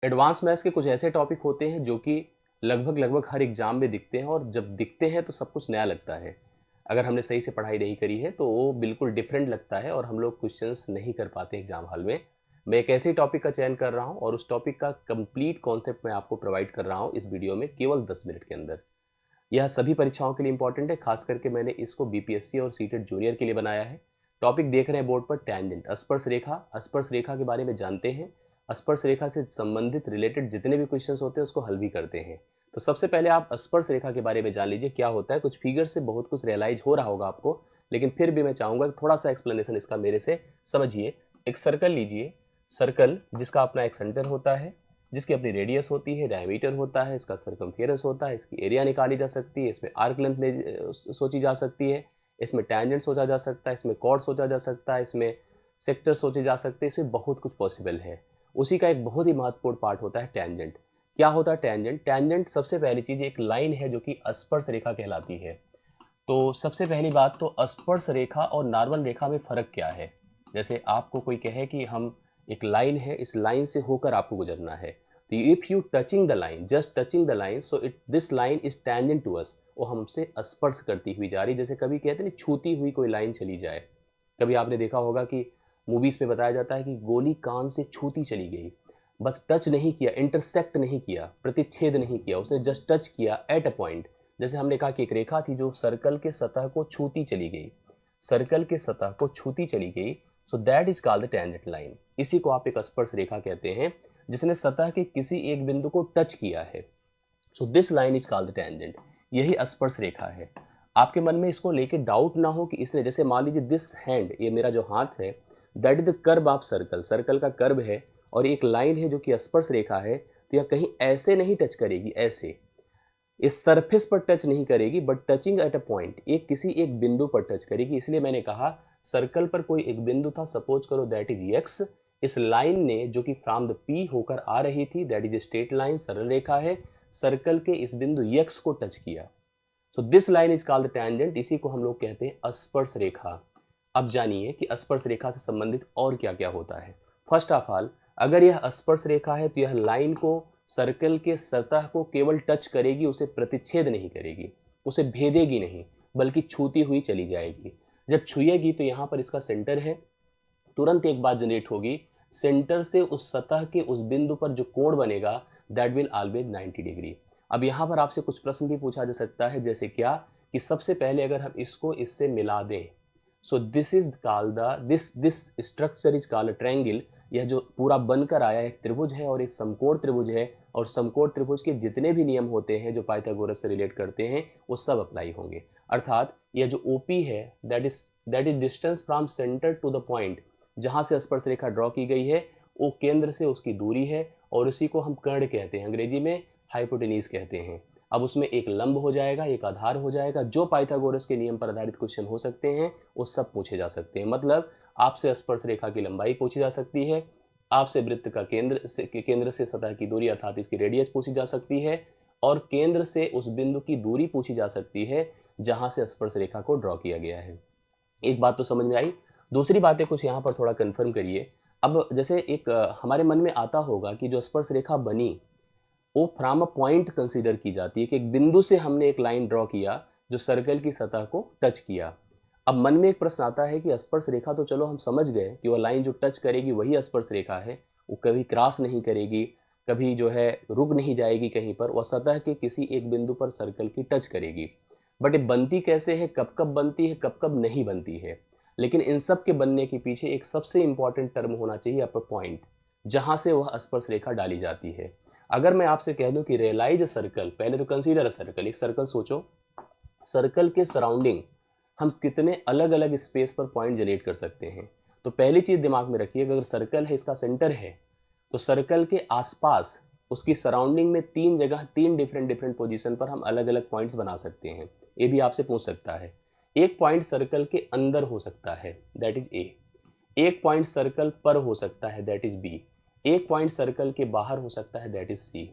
Advance maths के कुछ ऐसे टॉपिक होते हैं जो कि लगभग लगभग हर एग्जाम में दिखते हैं, और जब दिखते हैं तो सब कुछ नया लगता है। अगर हमने सही से पढ़ाई नहीं करी है तो वो बिल्कुल डिफरेंट लगता है और हम लोग क्वेश्चंस नहीं कर पाते एग्जाम हॉल में। मैं एक ऐसे टॉपिक का चयन कर रहा हूँ और उस टॉपिक का कंप्लीट कॉन्सेप्ट मैं आपको प्रोवाइड कर रहा हूँ इस वीडियो में केवल 10 मिनट के अंदर। यह सभी परीक्षाओं के लिए इंपॉर्टेंट है, खास करके मैंने इसको बीपीएससी और सीटेट जूनियर के लिए बनाया है। टॉपिक देख रहे हैं बोर्ड पर, टैंजेंट, स्पर्श रेखा। स्पर्श रेखा के बारे में जानते हैं। स्पर्श रेखा से संबंधित रिलेटेड जितने भी क्वेश्चंस होते हैं उसको हल भी करते हैं। तो सबसे पहले आप स्पर्श रेखा के बारे में जान लीजिए क्या होता है। कुछ फिगर से बहुत कुछ रियलाइज हो रहा होगा आपको, लेकिन फिर भी मैं चाहूंगा कि थोड़ा सा एक्सप्लेनेशन इसका मेरे से समझिए। एक सर्कल लीजिए, सर्कल जिसका अपना एक सेंटर होता है, जिसकी अपनी रेडियस होती है, डायमीटर होता है, इसका सर्कमफेरेंस होता है, इसकी एरिया निकाली जा सकती है, इसमें आर्क लेंथ सोची जा सकती है, इसमें टैंजेंट सोचा जा सकता है, इसमें कॉर्ड सोचा जा सकता है, इसमें सेक्टर सोचे जा सकते हैं, इसमें बहुत कुछ पॉसिबल है। उसी का एक बहुत ही महत्वपूर्ण पार्ट होता है टैंजेंट। क्या होता है टैंजेंट? टैंजेंट सबसे पहली चीज एक लाइन है जो कि स्पर्श रेखा कहलाती है। तो सबसे पहली बात तो स्पर्श रेखा और नॉर्मल रेखा में फ़र्क क्या है। जैसे आपको कोई कहे कि हम एक लाइन है, इस लाइन से होकर आपको गुजरना है, तो if you touching the line, just touching the line, so it this line is tangent to us, वो हमसे स्पर्श करती हुई जा रही। जैसे कभी कहते हैं छूती हुई कोई लाइन चली जाए। कभी आपने देखा होगा कि मूवीज़ में बताया जाता है कि गोली कान से छूती चली गई, बस टच नहीं किया, इंटरसेक्ट नहीं किया, प्रतिच्छेद नहीं किया, उसने जस्ट टच किया एट अ पॉइंट। जैसे हमने कहा कि एक रेखा थी जो सर्कल के सतह को छूती चली गई, सर्कल के सतह को छूती चली गई, so that is called the tangent line. इसी को आप एक स्पर्श रेखा कहते हैं, जिसने सतह के किसी एक बिंदु को टच किया है। So this line is called the tangent. यही स्पर्श रेखा है। आपके मन में इसको लेके डाउट ना हो कि इसने, जैसे मान लीजिए दिस हैंड, ये मेरा जो हाथ है, that is the curve of circle, circle का कर्व है, और एक लाइन है जो कि स्पर्श रेखा है, तो यह कहीं ऐसे नहीं टच करेगी, ऐसे इस सरफेस पर टच नहीं करेगी, but touching at a point, एक किसी एक बिंदु पर टच करेगी। इसलिए मैंने कहा सर्कल पर कोई एक बिंदु था, सपोज करो दैट इज एक्स। इस लाइन ने जो कि फ्रॉम द पी होकर आ रही थी, दैट इज स्ट्रेट लाइन, सरल रेखा है, सर्कल के इस बिंदु एक्स को टच किया। So this line is called tangent. इसी को हम लोग कहते हैं स्पर्श रेखा। अब जानिए कि स्पर्श रेखा से संबंधित और क्या क्या होता है। फर्स्ट ऑफ ऑल, अगर यह स्पर्श रेखा है तो यह लाइन को, सर्कल के सतह को केवल टच करेगी, उसे प्रतिच्छेद नहीं करेगी, उसे भेदेगी नहीं, बल्कि छूती हुई चली जाएगी। जब छुएगी तो यहाँ पर इसका सेंटर है, तुरंत एक बात जनरेट होगी, सेंटर से उस सतह के उस बिंदु पर जो कोण बनेगा दैट विल ऑलवेज 90 डिग्री। अब यहाँ पर आपसे कुछ प्रश्न भी पूछा जा सकता है, जैसे क्या कि सबसे पहले अगर हम इसको इससे मिला दें, so this is called the this structure is called triangle. यह जो पूरा बनकर आया एक त्रिभुज है और एक समकोण त्रिभुज है, और समकोण त्रिभुज के जितने भी नियम होते हैं जो पाइथागोरस से रिलेट करते हैं वो सब अप्लाई होंगे। अर्थात यह जो ओपी है that is distance from centre to the point, जहां से स्पर्श रेखा ड्रॉ की गई है वो केंद्र से उसकी दूरी है, और उसी को हम कर्ण कहते हैं, अंग्रेजी में हाइपोटेन्यूज कहते हैं। अब उसमें एक लंब हो जाएगा, एक आधार हो जाएगा। जो पाइथागोरस के नियम पर आधारित क्वेश्चन हो सकते हैं वो सब पूछे जा सकते हैं। मतलब आपसे स्पर्श रेखा की लंबाई पूछी जा सकती है, आपसे वृत्त का केंद्र से सतह की दूरी अर्थात इसकी रेडियस पूछी जा सकती है, और केंद्र से उस बिंदु की दूरी पूछी जा सकती है जहां से स्पर्श रेखा को ड्रॉ किया गया है। एक बात तो समझ में आई। दूसरी बातें कुछ यहाँ पर थोड़ा कन्फर्म करिए। अब जैसे एक हमारे मन में आता होगा कि जो स्पर्श रेखा बनी वो फ्रॉम अ पॉइंट कंसीडर की जाती है, कि एक बिंदु से हमने एक लाइन ड्रॉ किया जो सर्कल की सतह को टच किया। अब मन में एक प्रश्न आता है कि स्पर्श रेखा तो चलो हम समझ गए कि वह लाइन जो टच करेगी वही स्पर्श रेखा है, वो कभी क्रॉस नहीं करेगी, कभी जो है रुक नहीं जाएगी कहीं पर, वह सतह के किसी एक बिंदु पर सर्कल की टच करेगी। बट ये बनती कैसे है, कब कब बनती है, कब कब नहीं बनती है। लेकिन इन सब के बनने के पीछे एक सबसे इंपॉर्टेंट टर्म होना चाहिए, अपर पॉइंट, जहां से वह स्पर्श रेखा डाली जाती है। अगर मैं आपसे कह दूं कि रियलाइज सर्कल, पहले तो कंसीडर अ सर्कल, एक सर्कल सोचो, सर्कल के सराउंडिंग हम कितने अलग अलग स्पेस पर पॉइंट जनरेट कर सकते हैं। तो पहली चीज दिमाग में रखिए, अगर सर्कल है, इसका सेंटर है, तो सर्कल के आसपास उसकी सराउंडिंग में तीन जगह, तीन डिफरेंट डिफरेंट पोजीशन पर हम अलग अलग पॉइंट्स बना सकते हैं। ये भी आपसे पूछ सकता है। एक पॉइंट सर्कल के अंदर हो सकता है, दैट इज ए। एक पॉइंट सर्कल पर हो सकता है, दैट इज बी। एक पॉइंट सर्कल के बाहर हो सकता है, दैट इज सी।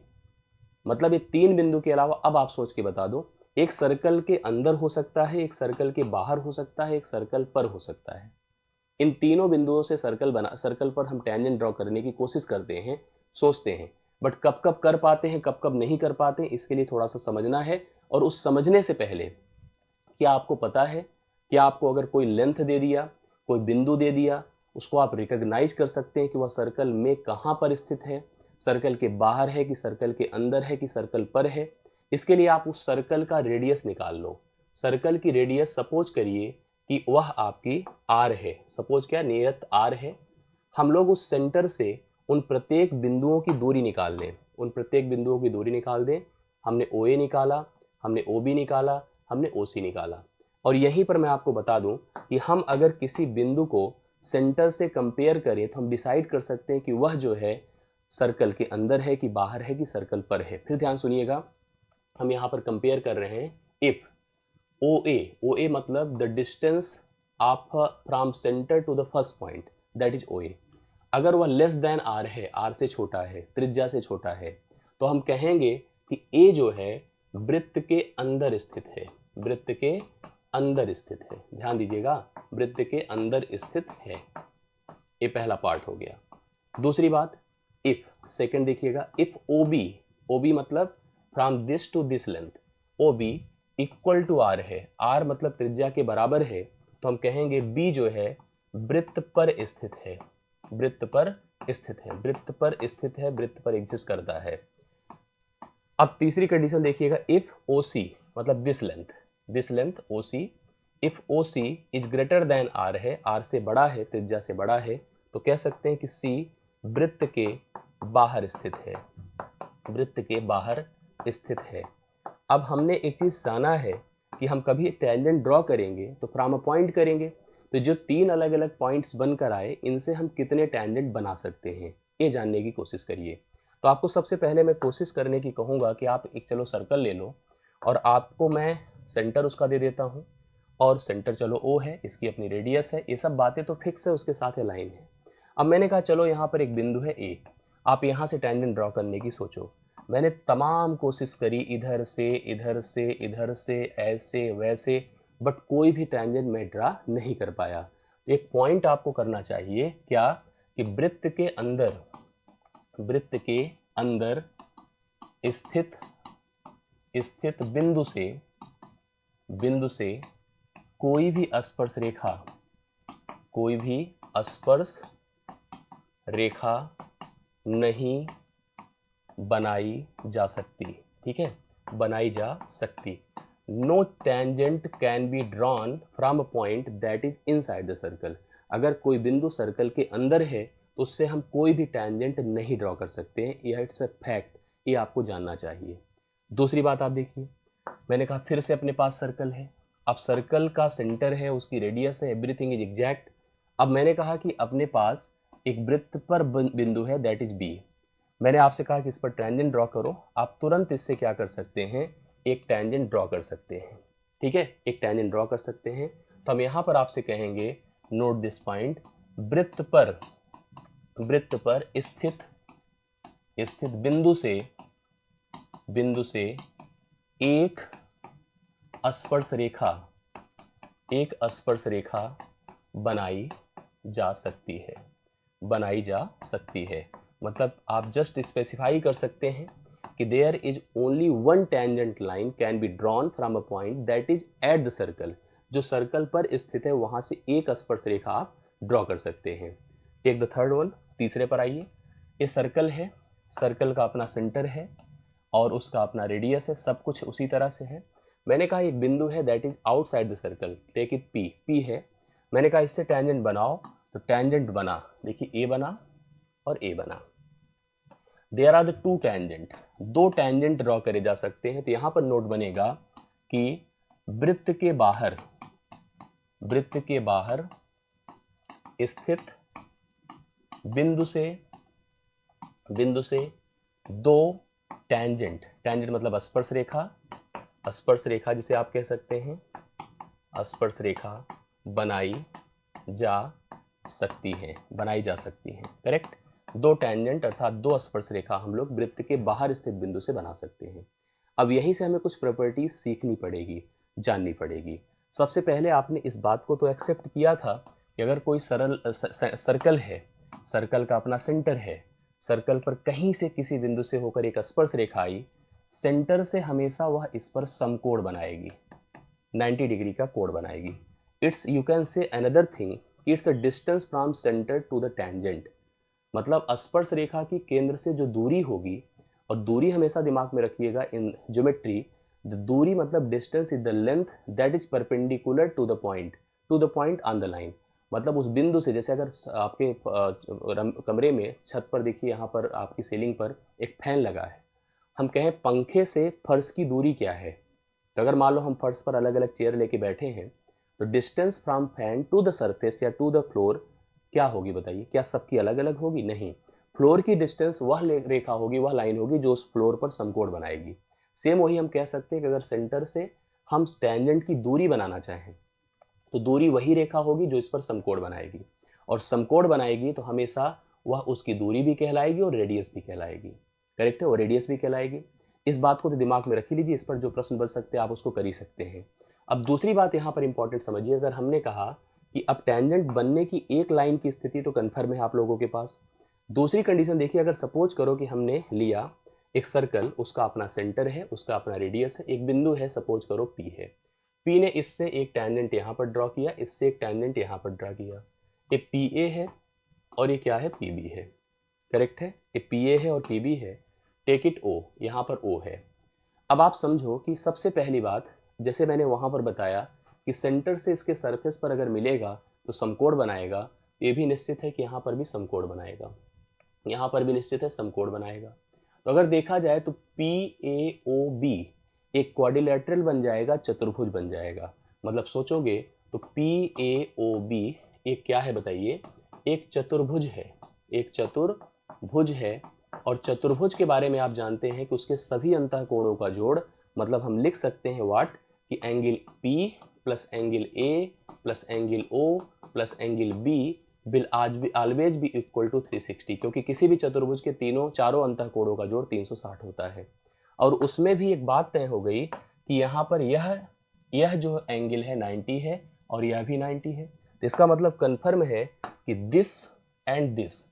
मतलब ये तीन बिंदु के अलावा अब आप सोच के बता दो, एक सर्कल के अंदर हो सकता है, एक सर्कल के बाहर हो सकता है, एक सर्कल पर हो सकता है। इन तीनों बिंदुओं से सर्कल पर हम टेंजेंट ड्रॉ करने की कोशिश करते हैं, सोचते हैं। बट कब कब कर पाते हैं, कब कब नहीं कर पाते, इसके लिए थोड़ा सा समझना है। और उस समझने से पहले, क्या आपको पता है कि आपको अगर कोई लेंथ दे दिया, कोई बिंदु दे दिया, उसको आप रिकॉग्नाइज कर सकते हैं कि वह सर्कल में कहाँ पर स्थित है, सर्कल के बाहर है कि सर्कल के अंदर है कि सर्कल पर है। इसके लिए आप उस सर्कल का रेडियस निकाल लो। सर्कल की रेडियस सपोज करिए कि वह आपकी आर है, सपोज क्या, नियत आर है। हम लोग उस सेंटर से उन प्रत्येक बिंदुओं की दूरी निकाल लें, उन प्रत्येक बिंदुओं की दूरी निकाल दें। हमने ओ ए निकाला, हमने ओ बी निकाला, हमने ओ सी निकाला। और यहीं पर मैं आपको बता दूं कि हम अगर किसी बिंदु को सेंटर से कंपेयर करें तो हम डिसाइड कर सकते हैं कि वह जो है सर्कल के अंदर है कि बाहर है कि सर्कल पर है। फिर ध्यान सुनिएगा, हम यहाँ पर कंपेयर कर रहे हैं इफ ओ ए मतलब the distance of from centre to the first point, that is O A. अगर वह लेस देन आर है, आर से छोटा है, त्रिज्या से छोटा है, तो हम कहेंगे कि ए जो है वृत्त के अंदर स्थित है, वृत्त के अंदर स्थित है। ध्यान दीजिएगा, वृत्त के अंदर स्थित है। ये पहला पार्ट हो गया। दूसरी बात, इफ, सेकंड देखिएगा, इफ ओ बी मतलब from this to this length, O B equal to R है, आर मतलब त्रिज्या के बराबर है, तो हम कहेंगे बी जो है वृत्त पर स्थित है, वृत्त पर स्थित है, वृत्त पर स्थित है, वृत्त पर एग्जिस्ट करता है। अब तीसरी कंडीशन देखिएगा, इफ ओ सी मतलब this length O C, if O C is greater than are है, आर से बड़ा है, त्रिज्या से बड़ा है, तो कह सकते हैं कि सी वृत्त के बाहर स्थित है, वृत्त के बाहर स्थित है। अब हमने एक चीज जाना है कि हम कभी टेंजेंट ड्रॉ करेंगे तो फ्रॉम अ पॉइंट करेंगे, तो जो तीन अलग अलग पॉइंट्स बनकर आए, इनसे हम कितने टेंजेंट बना सकते हैं, ये जानने की कोशिश करिए। तो आपको सबसे पहले मैं कोशिश करने की कहूँगा कि आप एक चलो सर्कल ले लो, और आपको मैं सेंटर उसका दे देता हूँ, और सेंटर चलो ओ है, इसकी अपनी रेडियस है, ये सब बातें तो फिक्स है, उसके साथ लाइन है। अब मैंने कहा चलो यहाँ पर एक बिंदु है ए, आप यहाँ से टेंजेंट ड्रॉ करने की सोचो। मैंने तमाम कोशिश करी, इधर से इधर से इधर से, ऐसे वैसे, बट कोई भी टेंजेंट मैं ड्रा नहीं कर पाया। एक पॉइंट आपको करना चाहिए क्या, कि वृत्त के अंदर, वृत्त के अंदर स्थित स्थित बिंदु से कोई भी स्पर्श रेखा, कोई भी स्पर्श रेखा नहीं बनाई जा सकती। ठीक है, बनाई जा सकती। No tangent can be drawn from a point that is inside the circle. अगर कोई बिंदु सर्कल के अंदर है तो उससे हम कोई भी टेंजेंट नहीं ड्रॉ कर सकते हैं। यह इट्स अ फैक्ट, ये आपको जानना चाहिए। दूसरी बात आप देखिए, मैंने कहा फिर से अपने पास सर्कल है। अब सर्कल का सेंटर है, उसकी रेडियस है, एवरीथिंग इज एग्जैक्ट। अब मैंने कहा कि अपने पास एक वृत्त पर बिंदु है, दैट इज बी। मैंने आपसे कहा कि इस पर टेंजेंट ड्रॉ करो, आप तुरंत इससे क्या कर सकते हैं, एक टेंजेंट ड्रॉ कर सकते हैं। ठीक है, एक टेंजेंट ड्रॉ कर सकते हैं। तो हम यहाँ पर आपसे कहेंगे नोट दिस पॉइंट, वृत्त पर स्थित बिंदु से एक स्पर्श रेखा बनाई जा सकती है, बनाई जा सकती है। मतलब आप जस्ट स्पेसिफाई कर सकते हैं कि there is only one tangent line can be drawn from a point that is at the circle. जो सर्कल पर स्थित है वहां से एक स्पर्श रेखा आप ड्रॉ कर सकते हैं। टेक द थर्ड वन, तीसरे पर आइए। ये सर्कल है, सर्कल का अपना सेंटर है और उसका अपना रेडियस है, सब कुछ उसी तरह से है। मैंने कहा एक बिंदु है that is outside the circle, take it P, P है। मैंने कहा इससे टेंजेंट बनाओ, तो टेंजेंट बना, देखिए ए बना और ए बना। There are the two tangent, दो टेंजेंट ड्रॉ करे जा सकते हैं। तो यहां पर नोट बनेगा कि वृत्त के बाहर स्थित बिंदु से दो टेंजेंट मतलब स्पर्श रेखा जिसे आप कह सकते हैं स्पर्श रेखा बनाई जा सकती है, करेक्ट। दो टेंजेंट अर्थात दो स्पर्श रेखा हम लोग वृत्त के बाहर स्थित बिंदु से बना सकते हैं। अब यहीं से हमें कुछ प्रॉपर्टीज सीखनी पड़ेगी, जाननी पड़ेगी। सबसे पहले आपने इस बात को तो एक्सेप्ट किया था कि अगर कोई सर्कल है, सर्कल का अपना सेंटर है, सर्कल पर कहीं से किसी बिंदु से होकर एक स्पर्श रेखा आई, सेंटर से हमेशा वह इस पर समकोण बनाएगी, 90 डिग्री का कोण बनाएगी। It's you can say another thing, it's a distance from centre to the tangent. मतलब स्पर्श रेखा की केंद्र से जो दूरी होगी, और दूरी हमेशा दिमाग में रखिएगा इन ज्योमेट्री, द दूरी मतलब distance is the length that is perpendicular to the point on the line. मतलब उस बिंदु से, जैसे अगर आपके कमरे में छत पर देखिए, यहाँ पर आपकी सीलिंग पर एक फैन लगा है, हम कहें पंखे से फर्श की दूरी क्या है, तो अगर मान लो हम फर्श पर अलग अलग चेयर लेके बैठे हैं, तो distance from fan to the surface या टू द फ्लोर क्या होगी बताइए? क्या सबकी अलग अलग होगी? नहीं, फ्लोर की डिस्टेंस वह रेखा होगी, वह लाइन होगी जो उस फ्लोर पर समकोण बनाएगी। सेम वही हम कह सकते हैं कि अगर सेंटर से हम टेंजेंट की दूरी बनाना चाहें, तो दूरी वही रेखा होगी जो इस पर समकोण बनाएगी, और समकोण बनाएगी तो हमेशा वह उसकी दूरी भी कहलाएगी और रेडियस भी कहलाएगी। करेक्ट है, और रेडियस भी कहलाएगी। इस बात को तो दिमाग में रख ही लीजिए, इस पर जो प्रश्न बन सकते हैं आप उसको कर ही सकते हैं। अब दूसरी बात यहाँ पर इंपॉर्टेंट समझिए, अगर हमने कहा कि अब टेंजेंट बनने की एक लाइन की स्थिति तो कन्फर्म है आप लोगों के पास। दूसरी कंडीशन देखिए, अगर सपोज करो कि हमने लिया एक सर्कल, उसका अपना सेंटर है, उसका अपना रेडियस है, एक बिंदु है, सपोज करो पी है, पी ने इससे एक टेंजेंट यहाँ पर ड्रॉ किया, इससे एक टेंजेंट यहाँ पर ड्रॉ किया, ये पी ए है और ये क्या है? पी बी है। करेक्ट है, ये पी ए है और पी बी है। टेक इट ओ, यहाँ पर ओ है। अब आप समझो कि सबसे पहली बात, जैसे मैंने वहाँ पर बताया कि सेंटर से इसके सरफेस पर अगर मिलेगा तो समकोण बनाएगा, ये भी निश्चित है कि यहाँ पर भी समकोण बनाएगा, यहाँ पर भी निश्चित है समकोण बनाएगा। तो अगर देखा जाए तो पी ए ओ बी एक क्वाड्रिलेटरल बन जाएगा, चतुर्भुज बन जाएगा। मतलब सोचोगे तो पी ए ओ बी एक क्या है बताइए? एक चतुर्भुज है, एक चतुर्भुज है। और चतुर्भुज के बारे में आप जानते हैं कि उसके सभी अंतःकोणों का जोड़, मतलब हम लिख सकते हैं व्हाट, कि angle P plus angle A plus angle O plus angle B will always be equal to 360, क्योंकि किसी भी चतुर्भुज के चारों अंतःकोणों का जोड़ 360 होता है। और उसमें भी एक बात तय हो गई कि यहाँ पर यह जो एंगल है 90 है और यह भी 90 है। तो इसका मतलब कन्फर्म है कि this and this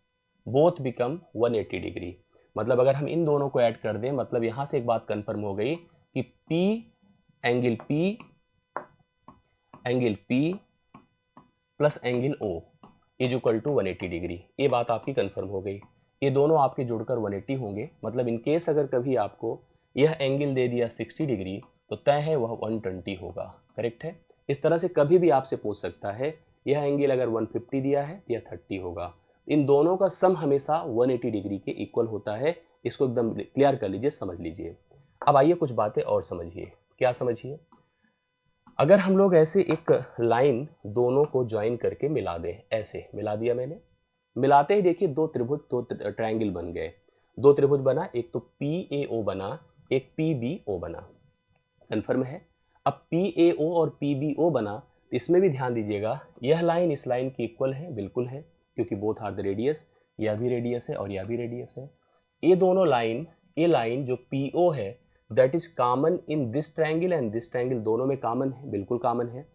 both become 180 degree. मतलब अगर हम इन दोनों को ऐड कर दें, मतलब यहाँ से एक बात कन्फर्म हो गई कि angle P plus angle O is equal to 180 degree. ये बात आपकी कन्फर्म हो गई, ये दोनों आपके जुड़कर 180 होंगे। मतलब इन केस अगर कभी आपको यह एंगल दे दिया 60 डिग्री तो तय है वह 120 होगा। करेक्ट है। इस तरह से कभी भी आपसे पूछ सकता है यह एंगल अगर 150 दिया है या 30 होगा। इन दोनों का सम हमेशा 180 डिग्री के इक्वल होता है। इसको एकदम क्लियर कर लीजिए, समझ लीजिए। अब आइए कुछ बातें और समझिए। क्या समझिए? अगर हम लोग ऐसे एक लाइन दोनों को ज्वाइन करके मिला दें, ऐसे मिला दिया मैंने, मिलाते ही देखिए दो ट्रायंगल बन गए। दो त्रिभुज बना, एक तो PAO बना, एक PBO बना। कन्फर्म है। अब PAO और PBO बना, तो इसमें भी ध्यान दीजिएगा, यह लाइन इस लाइन की इक्वल है, बिल्कुल है, क्योंकि बोथ आर द रेडियस, यह भी रेडियस है और यह भी रेडियस है। ये दोनों लाइन, ये लाइन जो PO है that is common in this triangle and this triangle, दोनों में कॉमन है, बिल्कुल कॉमन है।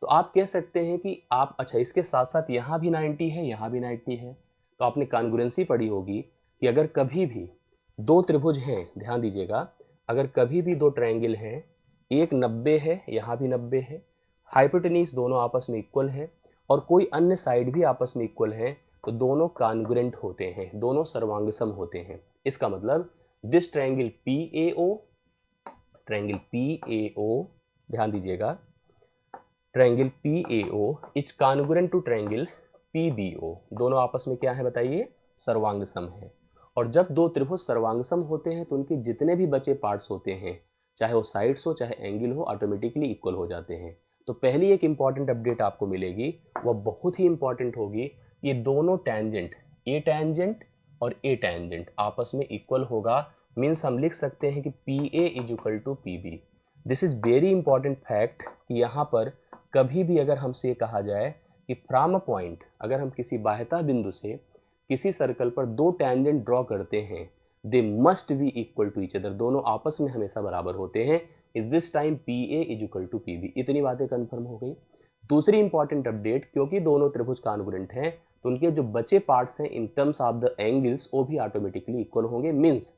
तो आप कह सकते हैं कि आप, अच्छा इसके साथ साथ यहाँ भी 90 है, यहाँ भी 90 है। तो आपने कॉन्ग्रुएंसी पढ़ी होगी कि अगर कभी भी दो त्रिभुज हैं, ध्यान दीजिएगा, अगर कभी भी दो ट्रायंगल हैं, एक 90 है, यहाँ भी 90 है, हाइपोटेन्यूज दोनों आपस में इक्वल है और कोई अन्य साइड भी आपस में इक्वल है, तो दोनों कॉन्ग्रुएंट होते हैं, दोनों सर्वांगसम होते हैं। इसका मतलब दिस ट्रायंगल PAO, ध्यान दीजिएगा, triangle PAO is congruent to triangle PBO। दोनों आपस में क्या है बताइए? सर्वांगसम है। और जब दो त्रिभुज सर्वांगसम होते हैं तो उनके जितने भी बचे पार्ट्स होते हैं, चाहे वो साइड्स हो चाहे एंगल हो, ऑटोमेटिकली इक्वल हो जाते हैं। तो पहली एक इंपॉर्टेंट अपडेट आपको मिलेगी, वह बहुत ही इंपॉर्टेंट होगी। ये दोनों टेंजेंट, ए टेंजेंट और ए टेंजेंट आपस में इक्वल होगा। मीन्स हम लिख सकते हैं कि PA is equal to PB। This is very important fact कि यहाँ पर कभी भी अगर हमसे कहा जाए कि फ्रॉम अ पॉइंट, अगर हम किसी बाह्यता बिंदु से किसी सर्कल पर दो टेंजेंट ड्रॉ करते हैं, they must be equal to each other, दोनों आपस में हमेशा बराबर होते हैं। इस this time PA is equal to PB। इतनी बातें कंफर्म हो गई। दूसरी इंपॉर्टेंट अपडेट, क्योंकि दोनों त्रिभुज कॉन्ग्रुएंट हैं तो उनके जो बचे पार्ट्स हैं in terms of the angles वो भी ऑटोमेटिकली इक्वल होंगे। मीन्स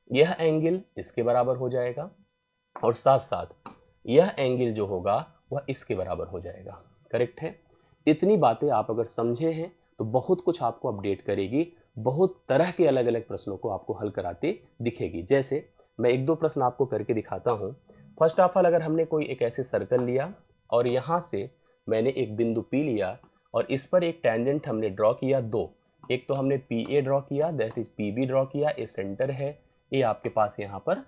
यह एंगल इसके बराबर हो जाएगा और साथ साथ यह एंगल जो होगा वह इसके बराबर हो जाएगा। करेक्ट है। इतनी बातें आप अगर समझे हैं तो बहुत कुछ आपको अपडेट करेगी, बहुत तरह के अलग अलग प्रश्नों को आपको हल कराते दिखेगी। जैसे मैं एक दो प्रश्न आपको करके दिखाता हूँ। फर्स्ट ऑफ ऑल, अगर हमने कोई एक ऐसे सर्कल लिया और यहाँ से मैंने एक बिंदु P लिया और इस पर एक टेंजेंट हमने ड्रॉ किया दो। एक तो हमने PA ड्रॉ किया, दैट इज PB ड्रॉ किया, ये सेंटर है, ये आपके पास यहाँ पर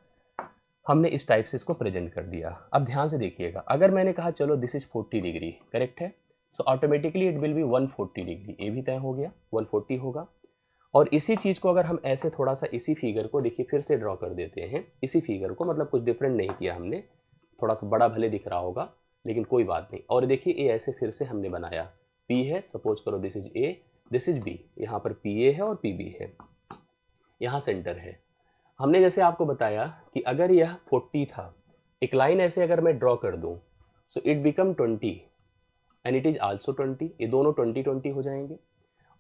हमने इस टाइप से इसको प्रेजेंट कर दिया। अब ध्यान से देखिएगा, अगर मैंने कहा चलो दिस इज 40 डिग्री, करेक्ट है, तो automatically it will be 140 degree, ये भी तय हो गया 140 होगा। और इसी चीज़ को अगर हम ऐसे थोड़ा सा इसी फिगर को देखिए फिर से ड्रॉ कर देते हैं, इसी फिगर को, मतलब कुछ डिफरेंट नहीं किया हमने, थोड़ा सा बड़ा भले दिख रहा होगा लेकिन कोई बात नहीं। और देखिए ये ऐसे फिर से हमने बनाया, P है, सपोज करो this is A, this is B, यहाँ पर PA है और PB है, यहाँ सेंटर है। हमने जैसे आपको बताया कि अगर यह 40 था, एक लाइन ऐसे अगर मैं ड्रॉ कर दूं, so it become 20 and it is also 20, ये दोनों 20-20 हो जाएंगे।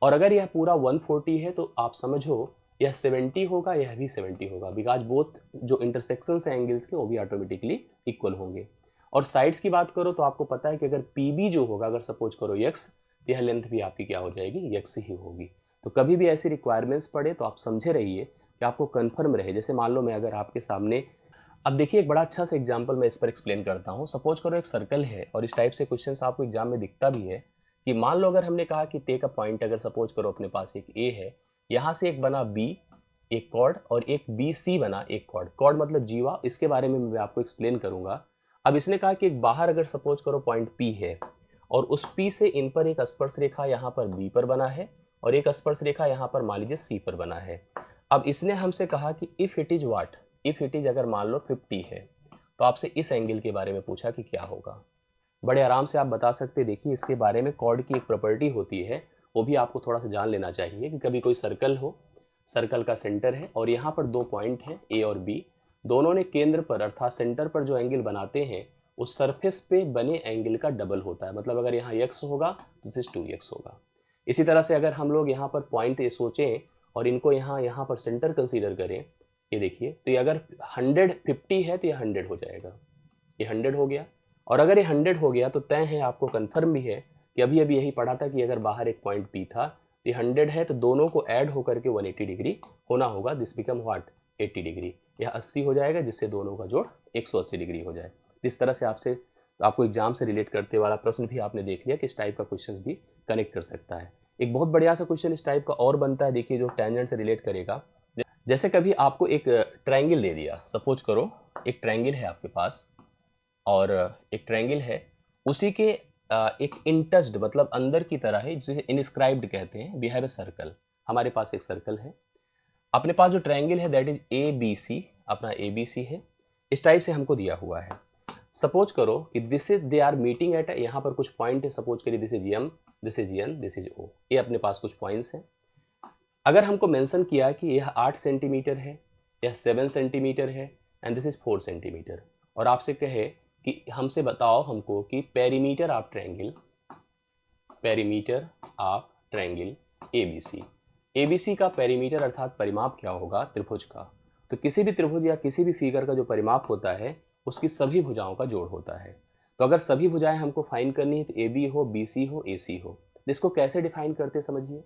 और अगर यह पूरा 140 है तो आप समझो यह 70 होगा, यह भी 70 होगा, बिकॉज बोथ जो इंटरसेक्शंस हैं एंगल्स के वो भी ऑटोमेटिकली इक्वल होंगे। और साइड्स की बात करो तो आपको पता है कि अगर PB जो होगा, अगर सपोज करो x, तो यह लेंथ भी आपकी क्या हो जाएगी, x ही होगी। तो कभी भी ऐसी रिक्वायरमेंट्स पड़े तो आप समझे रहिए कि आपको कन्फर्म रहे। जैसे मान लो मैं अगर आपके सामने, अब देखिए एक बड़ा अच्छा सा एग्जांपल मैं इस पर एक्सप्लेन करता हूँ। सपोज करो एक सर्कल है और इस टाइप से क्वेश्चंस आपको एग्जाम में दिखता भी है कि मान लो अगर हमने कहा कि टेक अ पॉइंट, अगर सपोज करो अपने पास एक A है, यहाँ से एक बना B एक कॉर्ड और एक BC बना एक कॉर्ड। कॉर्ड मतलब जीवा, इसके बारे में मैं आपको एक्सप्लेन करूंगा। अब इसने कहा कि एक बाहर अगर सपोज करो पॉइंट P है और उस P से इन पर एक स्पर्श रेखा यहाँ पर B पर बना है और एक स्पर्श रेखा यहाँ पर मान लीजिए C पर बना है। अब इसने हमसे कहा कि if it is what, if it is अगर मान लो 50 है तो आपसे इस एंगल के बारे में पूछा कि क्या होगा। बड़े आराम से आप बता सकते। देखिए इसके बारे में कॉर्ड की एक प्रॉपर्टी होती है, वो भी आपको थोड़ा सा जान लेना चाहिए कि कभी कोई सर्कल हो, सर्कल का सेंटर है और यहाँ पर दो पॉइंट हैं A और B, दोनों ने केंद्र पर अर्थात सेंटर पर जो एंगल बनाते हैं उस सरफेस पे बने एंगल का डबल होता है। मतलब अगर यहाँ x होगा तो दिस 2x होगा। इसी तरह से अगर हम लोग यहाँ पर पॉइंट ये सोचें और इनको यहाँ पर सेंटर कंसीडर करें, ये देखिए, तो ये अगर 150 है तो ये 100 हो जाएगा, ये 100 हो गया। और अगर ये 100 हो गया तो तय है, आपको कंफर्म भी है कि अभी अभी यही पढ़ा था कि अगर बाहर एक पॉइंट P था तो ये 100 है, तो दोनों को ऐड होकर के 180 डिग्री होना होगा। This become what, 80 degree. यह 80 हो जाएगा जिससे दोनों का जोड़ 180 डिग्री हो जाए। इस तरह से आपको एग्जाम से रिलेट करते वाला प्रश्न भी आपने देख लिया कि इस टाइप का क्वेश्चन भी कनेक्ट कर सकता है। एक बहुत बढ़िया सा क्वेश्चन इस टाइप का और बनता है, देखिए जो टेंजेंट से रिलेट करेगा। जैसे कभी आपको एक ट्रायंगल दे दिया, सपोज करो एक ट्रायंगल है आपके पास और एक ट्रायंगल है, उसी के एक इंटच्ड मतलब अंदर की तरह है, जिसे इनस्क्राइब्ड कहते हैं। वी हैव ए सर्कल, हमारे पास एक सर्कल है, अपने पास जो ट्रायंगल है दैट इज ABC, अपना ABC है, इस टाइप से हमको दिया हुआ है। सपोज करो कि this is they are meeting at, यहाँ पर कुछ पॉइंट है, सपोज करिए this is M, this is N, this is O, ये अपने पास कुछ पॉइंट्स हैं। अगर हमको मेंशन किया कि यह 8 सेंटीमीटर है, यह 7 सेंटीमीटर है एंड दिस इज 4 सेंटीमीटर, और आपसे कहे कि हमसे बताओ हमको कि perimeter of triangle, perimeter of triangle ABC, ABC का पेरीमीटर अर्थात परिमाप क्या होगा त्रिभुज का। तो किसी भी त्रिभुज या किसी भी फिगर का जो परिमाप होता है उसकी सभी भुजाओं का जोड़ होता है। तो अगर सभी भुजाएं हमको फाइंड करनी है तो AB हो, BC हो, AC हो। इसको कैसे डिफाइन करते समझिए।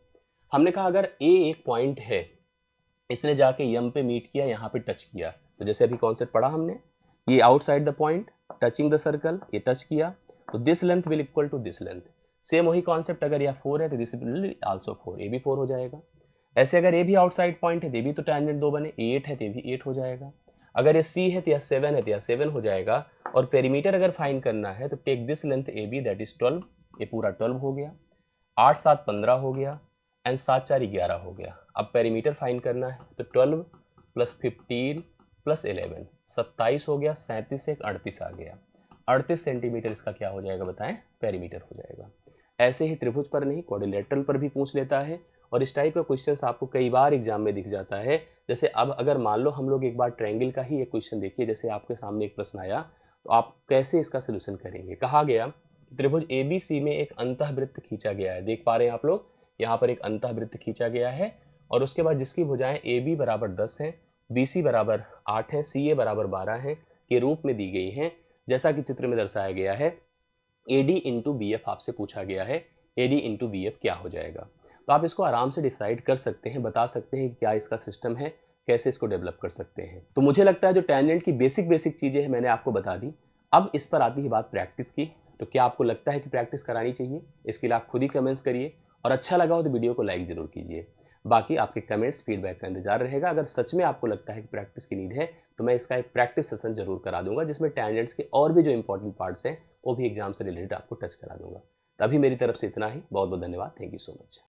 हमने कहा अगर A एक पॉइंट है, इसने जाके M पे मीट किया, यहाँ पे टच किया, तो जैसे अभी कॉन्सेप्ट पढ़ा हमने, ये outside the point touching the circle, ये टच किया तो this length will equal to this length. Same वही कॉन्सेप्ट, अगर यह 4 है तो दिस विल आल्सो 4, ये भी 4 हो जाएगा। ऐसे अगर ये भी आउटसाइड पॉइंट है तो ये भी तो टेंजेंट दो बने, 8 है तो ये भी 8 हो जाएगा। अगर ये C है तो यह 7 है तो यह 7 हो जाएगा। और पेरीमीटर अगर फाइंड करना है तो take this length AB that is 12, ये पूरा 12 हो गया, 8 7 15 हो गया एंड 7 4 11 हो गया। अब पेरीमीटर फाइंड करना है तो 12 प्लस 15 प्लस 11 27 हो गया, 37 से 38 आ गया, 38 सेंटीमीटर इसका क्या हो जाएगा बताएं, पेरीमीटर हो जाएगा। ऐसे ही त्रिभुज पर नहीं, क्वाड्रिलेटरल पर भी पूछ लेता है और इस टाइप का क्वेश्चन आपको कई बार एग्जाम में दिख जाता है। जैसे अब अगर मान लो हम लोग एक बार ट्रायंगल का ही एक क्वेश्चन देखिए, जैसे आपके सामने एक प्रश्न आया तो आप कैसे इसका सोल्यूशन करेंगे। कहा गया त्रिभुज ABC में एक अंतःवृत्त खींचा गया है, देख पा रहे हैं आप लोग, यहाँ पर एक अंतःवृत्त खींचा गया है और उसके बाद जिसकी भुजाएं ए बी बराबर 10 हैं, बी सी बराबर 8 हैं, सी ए बराबर 12 हैं के रूप में दी गई हैं, जैसा कि चित्र में दर्शाया गया है। A D into B F आपसे पूछा गया है, A D into B F क्या हो जाएगा। तो आप इसको आराम से डिसाइड कर सकते हैं, बता सकते हैं कि क्या इसका सिस्टम है, कैसे इसको डेवलप कर सकते हैं। तो मुझे लगता है जो टेंजेंट की बेसिक चीज़ें हैं मैंने आपको बता दी। अब इस पर आती है बात प्रैक्टिस की। तो क्या आपको लगता है कि प्रैक्टिस करानी चाहिए? इसके लिए आप खुद ही कमेंट्स करिए और अच्छा लगा हो तो वीडियो को लाइक ज़रूर कीजिए। बाकी आपके कमेंट्स फीडबैक का इंतजार रहेगा। अगर सच में आपको लगता है कि प्रैक्टिस की नीड है तो मैं इसका एक प्रैक्टिस सेशन जरूर करा दूंगा, जिसमें टेंजेंट्स के और भी जो इंपॉर्टेंट पार्ट्स हैं वो भी एग्जाम से रिलेटेड आपको टच करा दूंगा। तभी मेरी तरफ से इतना ही। बहुत बहुत धन्यवाद। Thank you so much.